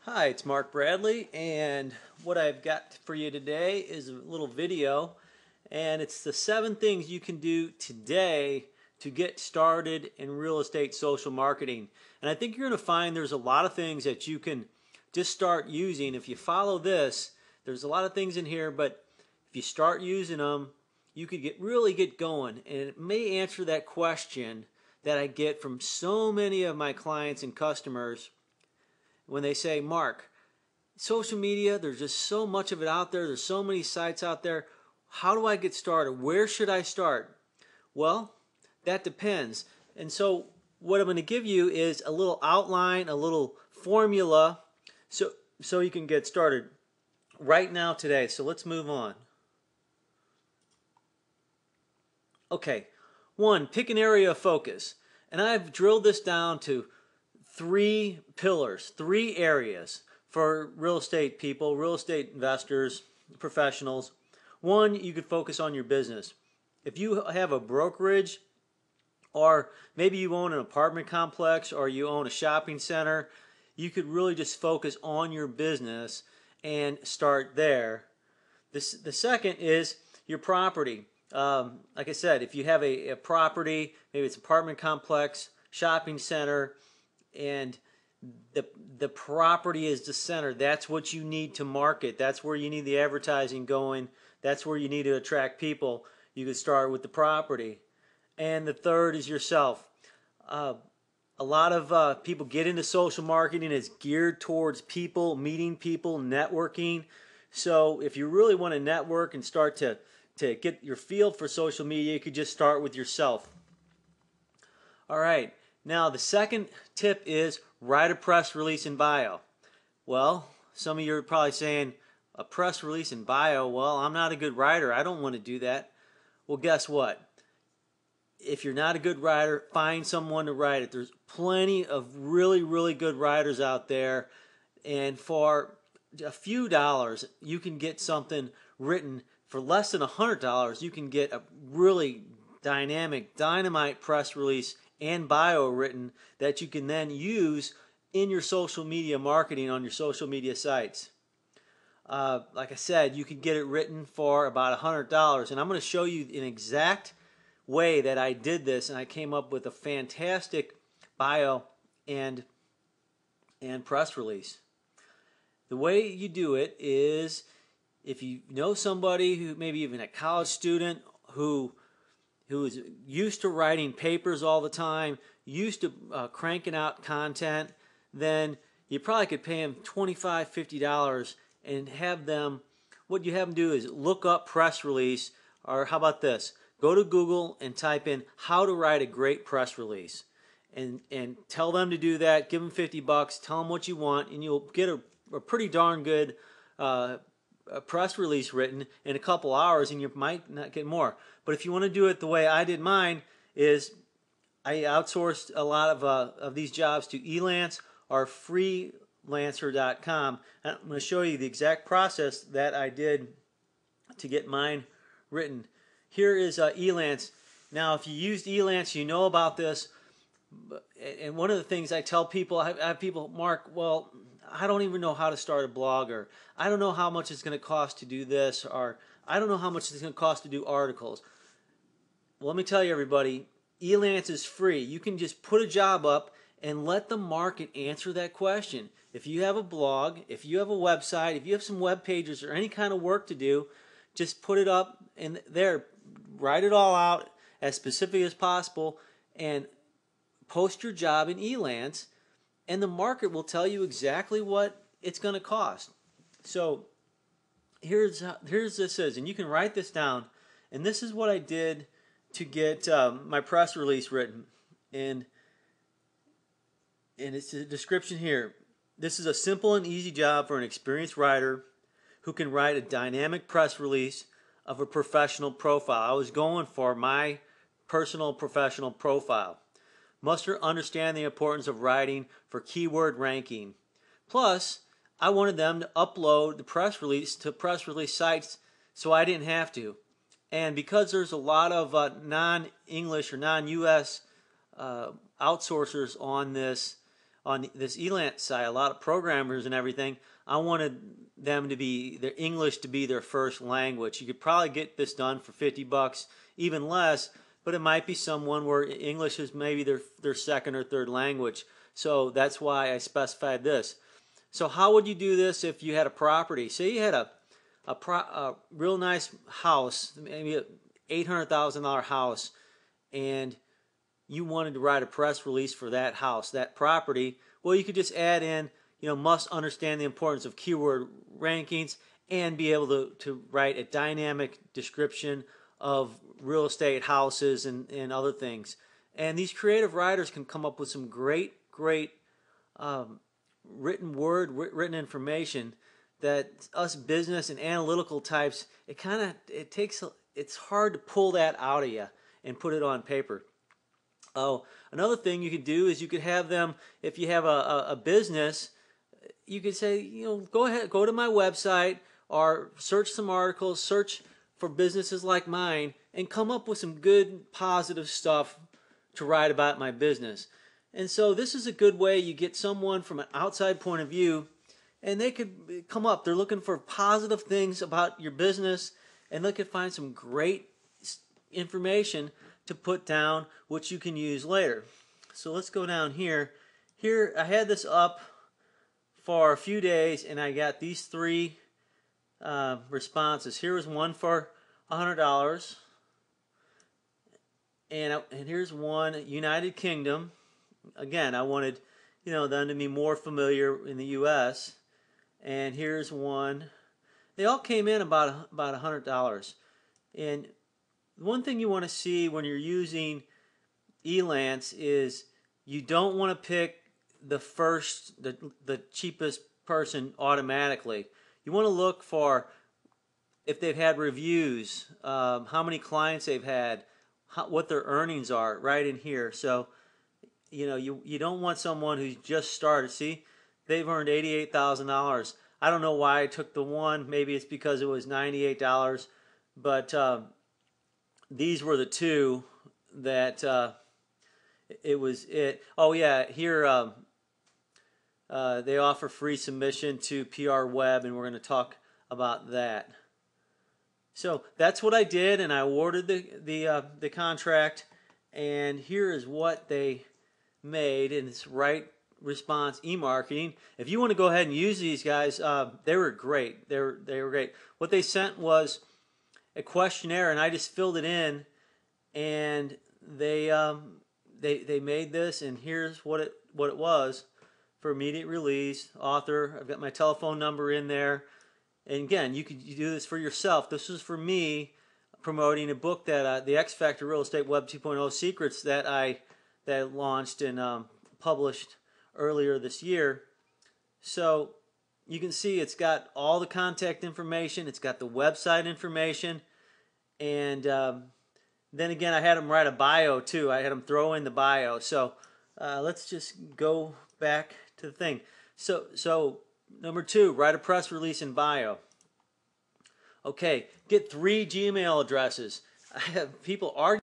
Hi, it's Mark Bradley, and what I've got for you today is a little video, and it's the 7 things you can do today to get started in real estate social marketing. And I think you're going to find there's a lot of things that you can just start using. If you follow this, there's a lot of things in here, but if you start using them, you could really get going, and it may answer that question that I get from so many of my clients and customers when they say, Mark, social media, there's just so much of it out there. There's so many sites out there. How do I get started? Where should I start? Well, that depends. And so what I'm going to give you is a little outline, a little formula so you can get started right now today. So let's move on. Okay, 1, pick an area of focus. And I've drilled this down to 3 pillars, 3 areas for real estate people, real estate investors, professionals. 1, you could focus on your business. If you have a brokerage, or maybe you own an apartment complex, or you own a shopping center, you could really just focus on your business and start there. The second is your property. Like I said, if you have a property, maybe it's an apartment complex, shopping center, and the property is the center. That's what you need to market. That's where you need the advertising going. That's where you need to attract people. You could start with the property. And the third is yourself. A lot of people get into social marketing. It's geared towards people, meeting people, networking. So if you really want to network and start to get your feel for social media, you could just start with yourself. All right. Now, the second tip is write a press release in bio. Well, some of you are probably saying, a press release in bio? Well, I'm not a good writer. I don't want to do that. Well, guess what? If you're not a good writer, find someone to write it. There's plenty of really, really good writers out there. And for a few dollars, you can get something written. For less than $100, you can get a really dynamite press release and bio written that you can then use in your social media marketing on your social media sites. Like I said, you can get it written for about $100, and I'm going to show you an exact way that I did this, and I came up with a fantastic bio and press release. The way you do it is, if you know somebody who maybe even a college student who is used to writing papers all the time, used to cranking out content, then you probably could pay them $25, $50 and have them, what you have them do is look up press release, or how about this? Go to Google and type in how to write a great press release. And tell them to do that. Give them $50, tell them what you want, and you'll get a pretty darn good a press release written in a couple hours, and you might not get more. But if you want to do it the way I did mine, is I outsourced a lot of these jobs to Elance or freelancer.com. I'm going to show you the exact process that I did to get mine written. Here is Elance. Now, if you used Elance, you know about this. And one of the things I tell people, I have people, Mark, well, I don't even know how to start a blog, or I don't know how much it's going to cost to do this, or I don't know how much it's going to cost to do articles. Well, let me tell you, everybody, Elance is free. You can just put a job up and let the market answer that question. If you have a blog, if you have a website, if you have some web pages or any kind of work to do, just put it up and there, write it all out as specific as possible, and post your job in Elance, and the market will tell you exactly what it's going to cost. So here's this is, and you can write this down. And this is what I did to get my press release written. And it's a description here. This is a simple and easy job for an experienced writer who can write a dynamic press release of a professional profile. I was going for my personal professional profile. Must understand the importance of writing for keyword ranking. Plus, I wanted them to upload the press release to press release sites so I didn't have to. And because there's a lot of non-English or non-U.S. outsourcers on this on this Elance site, a lot of programmers and everything, I wanted them to be their English to be their first language. You could probably get this done for $50, even less, but it might be someone where English is maybe their second or third language. So that's why I specified this. So how would you do this if you had a property? Say you had a real nice house, maybe an $800,000 house, and you wanted to write a press release for that house, that property. Well, you could just add in, must understand the importance of keyword rankings and be able to write a dynamic description of real estate, houses, and other things. And these creative writers can come up with some great written information that us business and analytical types, it's hard to pull that out of you and put it on paper. Oh, another thing you could do is you could have them, if you have a business, you could say, go ahead, go to my website or search some articles, search for businesses like mine, and come up with some good, positive stuff to write about my business. And so this is a good way you get someone from an outside point of view, and they could come up. They're looking for positive things about your business, and they could find some great information to put down, which you can use later. So let's go down here. Here, I had this up for a few days, and I got these 3 responses. Here was one for $100, and here's one, United Kingdom. Again, I wanted them to be more familiar in the U.S. And here's one. They all came in about $100. And one thing you want to see when you're using Elance is you don't want to pick the cheapest person automatically. You want to look for if they've had reviews, how many clients they've had, what their earnings are right in here. So you don't want someone who's just started. See, they've earned $88,000. I don't know why I took the one. Maybe it's because it was $98. But these were the 2 that it was it. Oh yeah, here they offer free submission to PR Web, and we're going to talk about that. So that's what I did, and I awarded the contract. And here is what they made in its right response e-marketing. If you want to go ahead and use these guys, they were great. They were great. What they sent was a questionnaire, and I just filled it in, and they made this, and here's what it was for immediate release. Author, I've got my telephone number in there, and again, you do this for yourself. This is for me promoting a book that the X Factor Real Estate Web 2.0 Secrets that I launched and published earlier this year. So you can see it's got all the contact information, it's got the website information, and then again I had them write a bio too. I had them throw in the bio. So let's just go back to the thing. So number 2, write a press release in bio. Okay, get 3 Gmail addresses. I have people argue